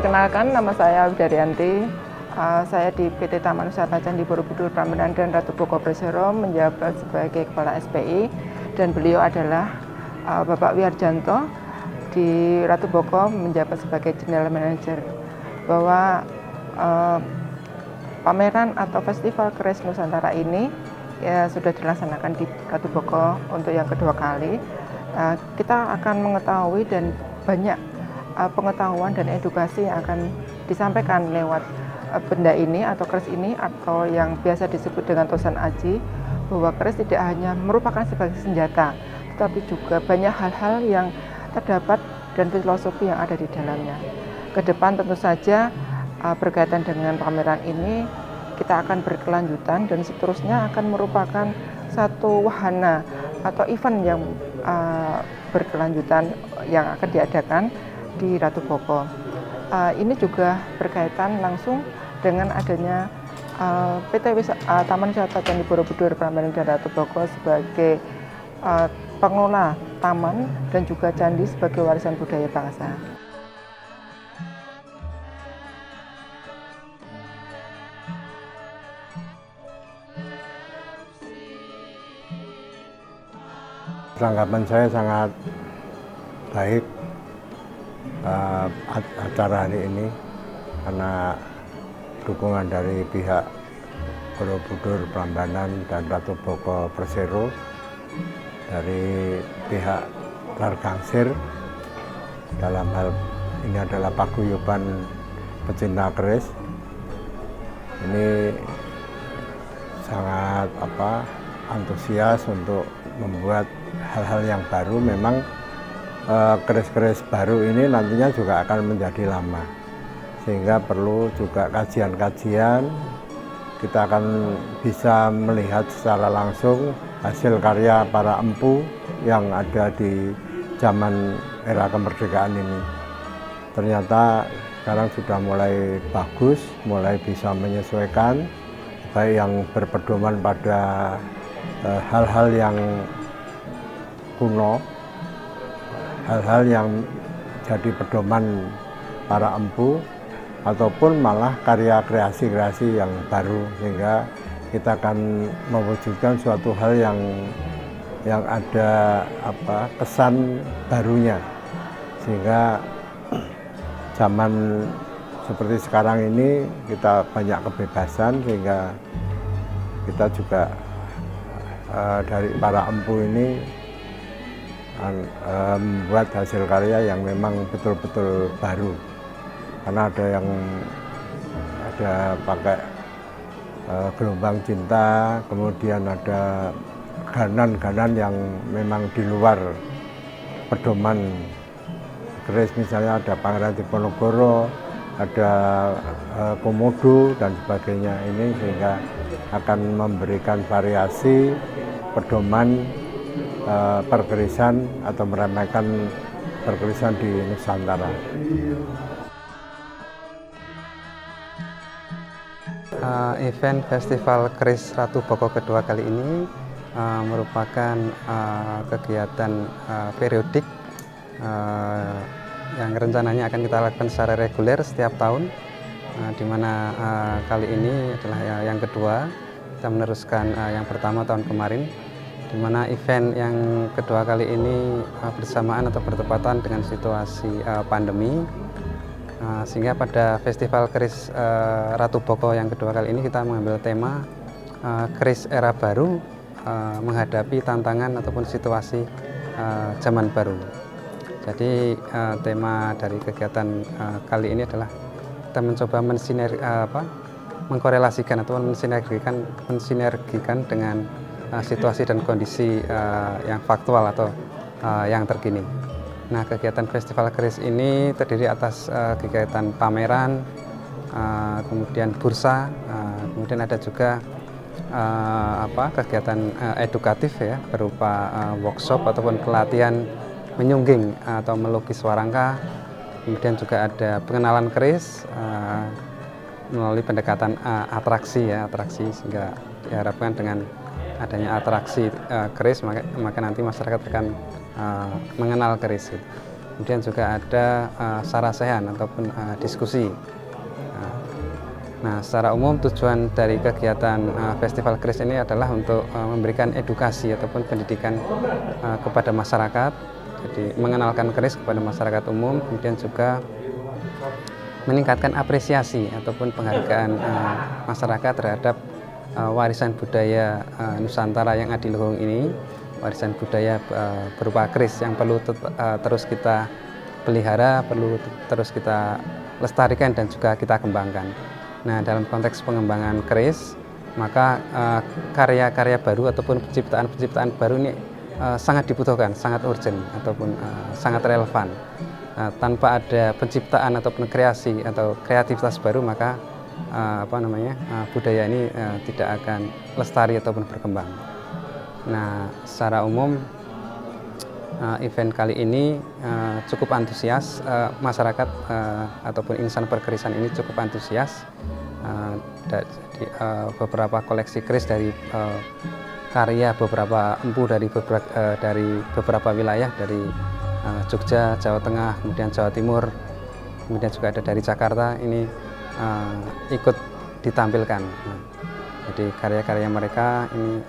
Perkenalkan, nama saya Widaryanti. Saya di PT Taman Wisata Candi Borobudur Prambanan dan Ratu Boko Presero menjabat sebagai Kepala SPI, dan beliau adalah Bapak Wiarjanto di Ratu Boko menjabat sebagai General Manager. Bahwa pameran atau Festival Keris Nusantara ini ya sudah dilaksanakan di Ratu Boko untuk yang kedua kali. Kita akan mengetahui dan banyak pengetahuan dan edukasi yang akan disampaikan lewat benda ini atau keris ini, atau yang biasa disebut dengan tosan aji, bahwa keris tidak hanya merupakan sebagai senjata, tetapi juga banyak hal-hal yang terdapat dan filosofi yang ada di dalamnya. Ke depan tentu saja berkaitan dengan pameran ini kita akan berkelanjutan dan seterusnya akan merupakan satu wahana atau event yang berkelanjutan yang akan diadakan di Ratu Boko. Ini juga berkaitan langsung dengan adanya PT Taman Wisata Candi Borobudur Prambanan dan Ratu Boko sebagai pengelola taman dan juga candi sebagai warisan budaya bangsa. Tanggapan saya sangat baik acara hari ini karena dukungan dari pihak Borobudur Prambanan dan Ratu Boko Presero, dari pihak Largangsir, dalam hal ini adalah paguyuban pecinta keris. Ini sangat antusias untuk membuat hal-hal yang baru. Memang keris-keris baru ini nantinya juga akan menjadi lama, sehingga perlu juga kajian-kajian. Kita akan bisa melihat secara langsung hasil karya para empu yang ada di zaman era kemerdekaan ini. Ternyata sekarang sudah mulai bagus, mulai bisa menyesuaikan, baik yang berpedoman pada hal-hal yang kuno, hal-hal yang jadi pedoman para empu, ataupun malah karya kreasi-kreasi yang baru, sehingga kita akan mewujudkan suatu hal yang ada kesan barunya, sehingga zaman seperti sekarang ini kita banyak kebebasan, sehingga kita juga dari para empu ini membuat hasil karya yang memang betul-betul baru, karena ada pakai gelombang cinta, kemudian ada ganan-ganan yang memang di luar pedoman keris. Misalnya ada Pangeran Diponegoro, ada Komodo dan sebagainya. Ini sehingga akan memberikan variasi pedoman perkerisan atau meramaikan perkerisan di Nusantara. Event Festival Keris Ratu Boko kedua kali ini merupakan kegiatan periodik yang rencananya akan kita lakukan secara reguler setiap tahun, di mana kali ini adalah yang kedua. Kita meneruskan yang pertama tahun kemarin, di mana event yang kedua kali ini bersamaan atau bertepatan dengan situasi pandemi, sehingga pada Festival Keris Ratu Boko yang kedua kali ini kita mengambil tema keris era baru menghadapi tantangan ataupun situasi zaman baru. Jadi tema dari kegiatan kali ini adalah kita mencoba mengkorelasikan atau mensinergikan dengan situasi dan kondisi yang faktual atau yang terkini. Nah, kegiatan Festival Keris ini terdiri atas kegiatan pameran, kemudian bursa, kemudian ada juga kegiatan edukatif ya, berupa workshop ataupun pelatihan menyungging atau melukis warangka. Kemudian juga ada pengenalan keris melalui pendekatan atraksi, sehingga diharapkan dengan adanya atraksi keris maka nanti masyarakat akan mengenal keris. kemudian juga ada sarasehan ataupun diskusi. Nah, secara umum tujuan dari kegiatan Festival Keris ini adalah untuk memberikan edukasi ataupun pendidikan kepada masyarakat, jadi mengenalkan keris kepada masyarakat umum, kemudian juga meningkatkan apresiasi ataupun penghargaan masyarakat terhadap warisan budaya Nusantara yang adiluhung ini, warisan budaya berupa keris yang perlu terus kita pelihara, perlu terus kita lestarikan dan juga kita kembangkan. Nah, dalam konteks pengembangan keris, maka karya-karya baru ataupun penciptaan-penciptaan baru ini sangat dibutuhkan, sangat urgent ataupun sangat relevan. Tanpa ada penciptaan ataupun kreasi atau kreativitas baru, maka budaya ini tidak akan lestari ataupun berkembang. Nah, secara umum event kali ini cukup antusias, masyarakat ataupun insan perkerisan ini cukup antusias. Beberapa koleksi keris dari karya beberapa empu dari beberapa wilayah, dari Jogja, Jawa Tengah, kemudian Jawa Timur, kemudian juga ada dari Jakarta, ini ikut ditampilkan. Jadi karya-karya mereka ini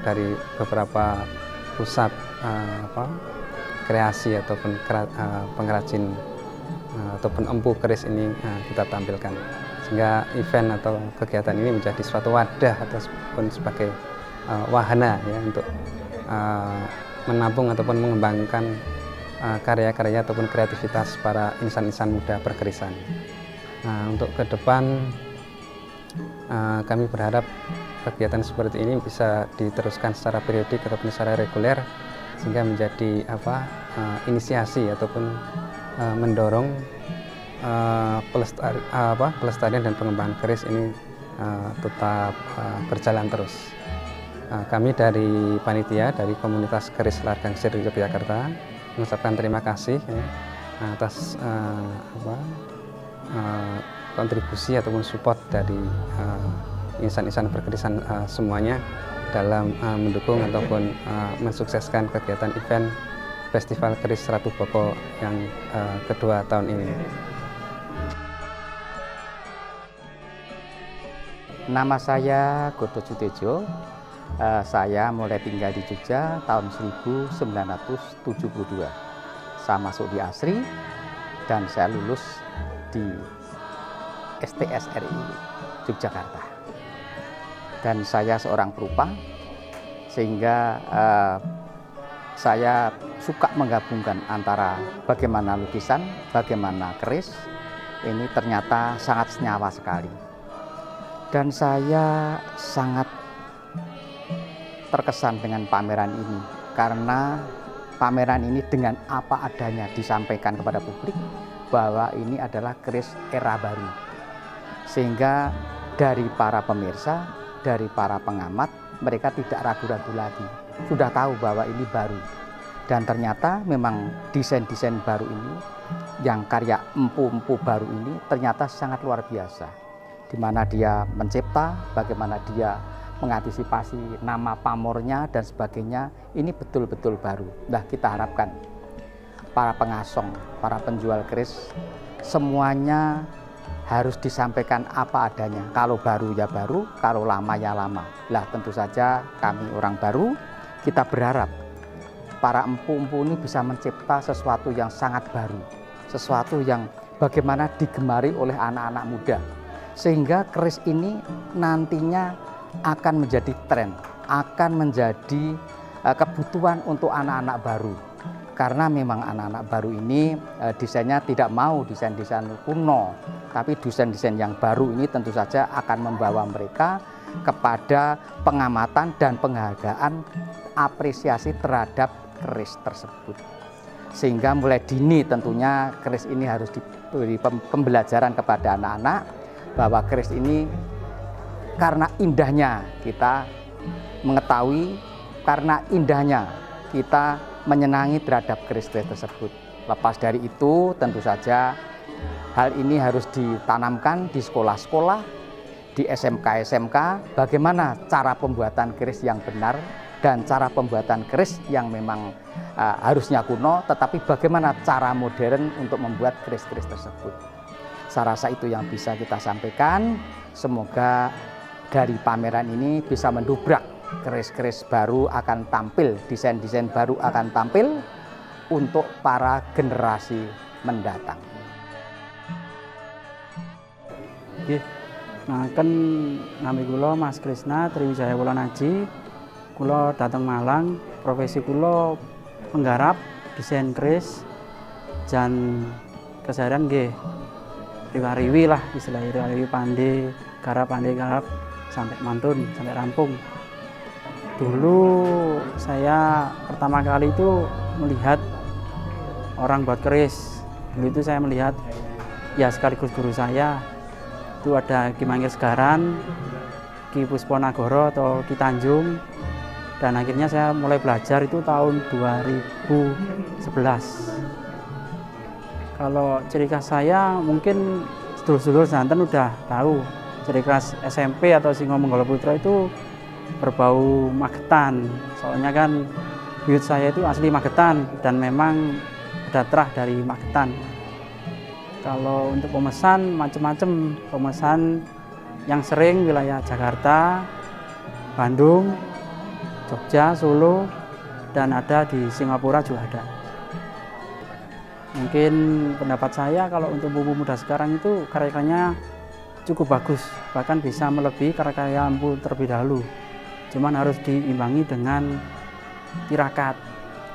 dari beberapa pusat kreasi ataupun pengrajin ataupun empu keris ini kita tampilkan, sehingga event atau kegiatan ini menjadi suatu wadah ataupun sebagai wahana ya untuk menampung ataupun mengembangkan karya-karya ataupun kreativitas para insan-insan muda perkerisan. Nah, untuk ke depan kami berharap kegiatan seperti ini bisa diteruskan secara periodik ataupun secara reguler, sehingga menjadi inisiasi ataupun mendorong pelestarian dan pengembangan keris ini tetap berjalan terus. Kami dari panitia dari komunitas keris Largangsir Yogyakarta mengucapkan terima kasih atas kontribusi ataupun support dari insan-insan perkerisan semuanya dalam mendukung ataupun mensukseskan kegiatan event Festival Keris Ratu Boko yang kedua tahun ini. Nama saya Godo Sutejo. Saya mulai tinggal di Jogja tahun 1972. Saya masuk di ASRI dan saya lulus di STSRI Yogyakarta. Dan saya seorang perupa, sehingga saya suka menggabungkan antara bagaimana lukisan, bagaimana keris. Ini ternyata sangat senyawa sekali. Dan saya sangat terkesan dengan pameran ini, karena pameran ini dengan apa adanya disampaikan kepada publik bahwa ini adalah keris era baru, sehingga dari para pemirsa, dari para pengamat, mereka tidak ragu-ragu lagi, sudah tahu bahwa ini baru. Dan ternyata memang desain-desain baru ini, yang karya empu-empu baru ini ternyata sangat luar biasa, di mana dia mencipta, bagaimana dia mengantisipasi nama pamornya dan sebagainya, ini betul-betul baru. Nah, kita harapkan para pengasong, para penjual keris, semuanya harus disampaikan apa adanya. Kalau baru ya baru, kalau lama ya lama. Lah, tentu saja kami orang baru, kita berharap para empu-empu ini bisa mencipta sesuatu yang sangat baru, sesuatu yang bagaimana digemari oleh anak-anak muda, sehingga keris ini nantinya akan menjadi tren, akan menjadi kebutuhan untuk anak-anak baru. Karena memang anak-anak baru ini desainnya tidak mau desain-desain kuno, tapi desain-desain yang baru ini tentu saja akan membawa mereka kepada pengamatan dan penghargaan apresiasi terhadap keris tersebut. Sehingga mulai dini tentunya keris ini harus diberi pembelajaran kepada anak-anak bahwa keris ini karena indahnya kita mengetahui, karena indahnya kita menyenangi terhadap keris-keris tersebut. Lepas dari itu, tentu saja hal ini harus ditanamkan di sekolah-sekolah, di SMK-SMK, bagaimana cara pembuatan keris yang benar, dan cara pembuatan keris yang memang harusnya kuno, tetapi bagaimana cara modern untuk membuat keris-keris tersebut. Saya rasa itu yang bisa kita sampaikan. Semoga dari pameran ini bisa mendobrak keris-keris baru akan tampil, desain-desain baru akan tampil untuk para generasi mendatang. Nggih, ngaken nami kula Mas Krisna Triwijaya Wulanaji. Kula dateng Malang, profesi kula penggarap desain keris jan keseharian nggih riwi-riwi lah istilahnya, riwi pandai garap sampai mantun, sampai rampung. Dulu saya pertama kali itu melihat orang buat keris. Dulu itu saya melihat ya sekaligus guru saya itu ada Ki Mangir Segaran, Ki Pusponagoro atau Ki Tanjung, dan akhirnya saya mulai belajar itu tahun 2011. Kalau ciri khas saya mungkin sedulur-sedulur santen udah tahu ciri khas SMP atau Singo Menggala Putra itu berbau Magetan. Soalnya kan buyut saya itu asli Magetan dan memang datrah dari Magetan. Kalau untuk pemesan macam-macam, pemesan yang sering wilayah Jakarta, Bandung, Jogja, Solo, dan ada di Singapura juga ada. Mungkin pendapat saya kalau untuk bubu muda sekarang itu karya-karyanya cukup bagus, bahkan bisa melebihi karya-karya empu terlebih dahulu. Cuman harus diimbangi dengan tirakat,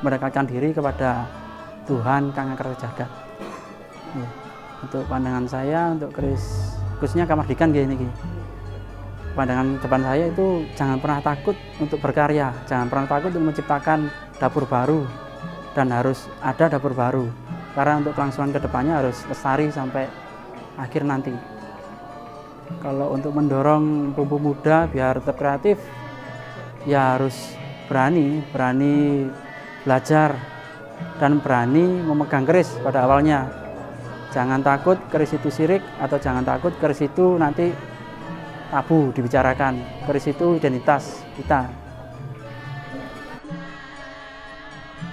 mendekatkan diri kepada Tuhan Kang Angker Jagat. Untuk pandangan saya untuk keris khususnya Kamardikan gini. Pandangan depan saya itu jangan pernah takut untuk berkarya, jangan pernah takut untuk menciptakan dapur baru, dan harus ada dapur baru. Karena untuk kelangsungan kedepannya harus lestari sampai akhir nanti. Kalau untuk mendorong pempu muda biar tetap kreatif, ya harus berani belajar dan berani memegang keris pada awalnya. Jangan takut keris itu sirik, atau jangan takut keris itu nanti tabu dibicarakan. Keris itu identitas kita.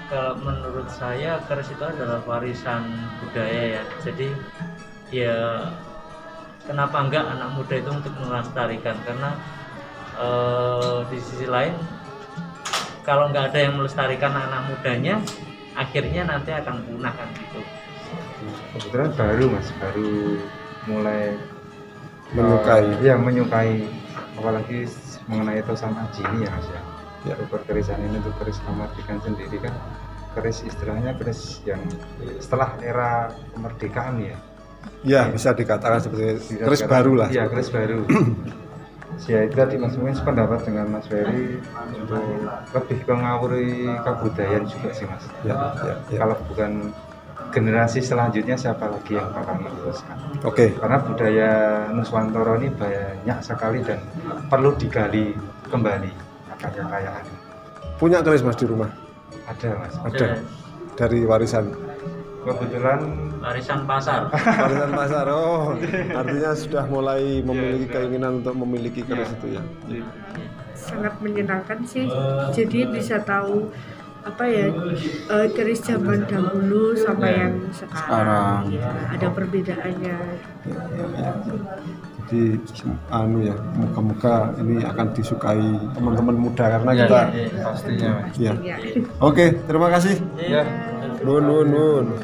Kalau menurut saya keris itu adalah warisan budaya ya. Jadi ya kenapa enggak anak muda itu untuk melestarikan, karena di sisi lain kalau nggak ada yang melestarikan anak mudanya, akhirnya nanti akan punah kan gitu. Kebetulan baru mulai menyukai apalagi mengenai tosan aji ini ya Mas ya. Untuk kerisan ini, untuk keris Kamardikan sendiri kan keris istilahnya keris yang setelah era kemerdekaan ya. Ya, bisa dikatakan seperti keris baru lah. Iya, keris baru. Ya itu tadi Mas mungkin sependapat dengan Mas Ferry untuk lebih mengawuri kebudayaan juga sih Mas. Ya. Kalau bukan generasi selanjutnya siapa lagi yang bakal meneruskan? Oke. Karena budaya Nuswantoro ini banyak sekali dan perlu digali kembali kekayaan. Punya keris Mas di rumah? Ada Mas. Ada. Dari warisan. Kebetulan warisan pasar. Warisan pasar. Oh, artinya sudah mulai memiliki keinginan untuk memiliki keris itu ya. Sangat menyenangkan sih. Jadi bisa tahu keris zaman dahulu sama yang sekarang. Ada perbedaannya. Jadi ya, moga-moga ini akan disukai teman-teman muda karena kita pastinya. Ya. Oke, terima kasih. Ya. Nun.